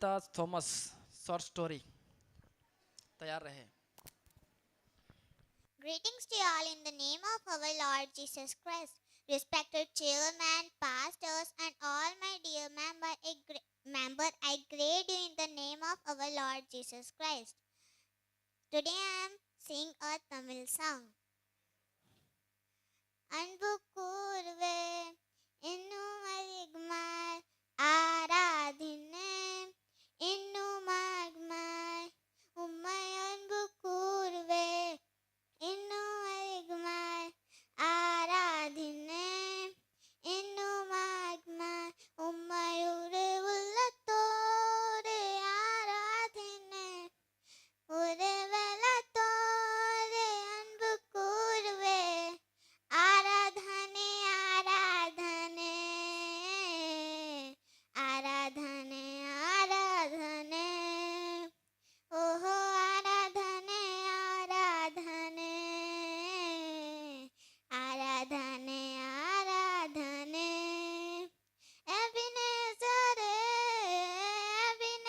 Thomas short story तैयार रहे। Greetings to you all in the name of our Lord Jesus Christ. Respected chairman, pastors, and all my dear member, I greet you in the name of our Lord Jesus Christ. Today I am singing a Tamil song. அன்பு கூர்வே இன்னும் அதிகமாய் ஆராதினேன் இன்னும் அதிகமாய் உம்மை அன்பு கூர்வே இன்னும் அதிகமாய் ஆராதினேன் இன்னும் அதிகமாய் உம்மை ஒரு உள்ளத்தோடு ஆராதினேன் ஒரு வெள்ளத்தோடு அன்பு கூர்வே ஆராதனை ஆராதனை ஆராதனை ஆராதனை ஓஹோ ஆராதனை ஆராதனை ஆராதனை ஆராதனை எபினேசரே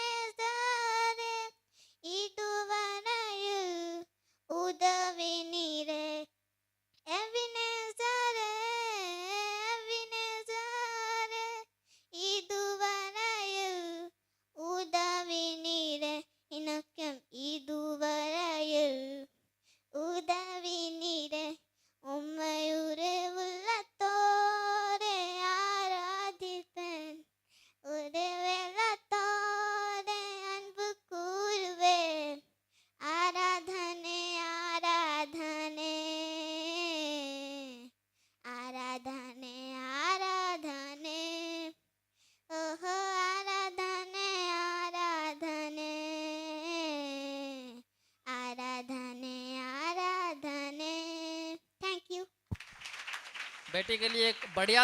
எபினேசரே இதுவரையில் உதவி நீரே எபினேசரே எபினேசரே இதுவரையில் உதவி நீரே எனக்கும் இதுவரையில் உதவி நீரே உம்மை ஒரு உள்ளத்தோடு ஆராதிப்பேன் ஒரு வெள்ளத்தோடு அன்பு கூறுவேன் ஆராதனை ஆராதனை ஆராதனை ஆராதனை ஓஹோ ஆராதனை ஆராதனை ஆராதனை ஆராதனை थैंक यू। बेटी के लिए एक बढ़िया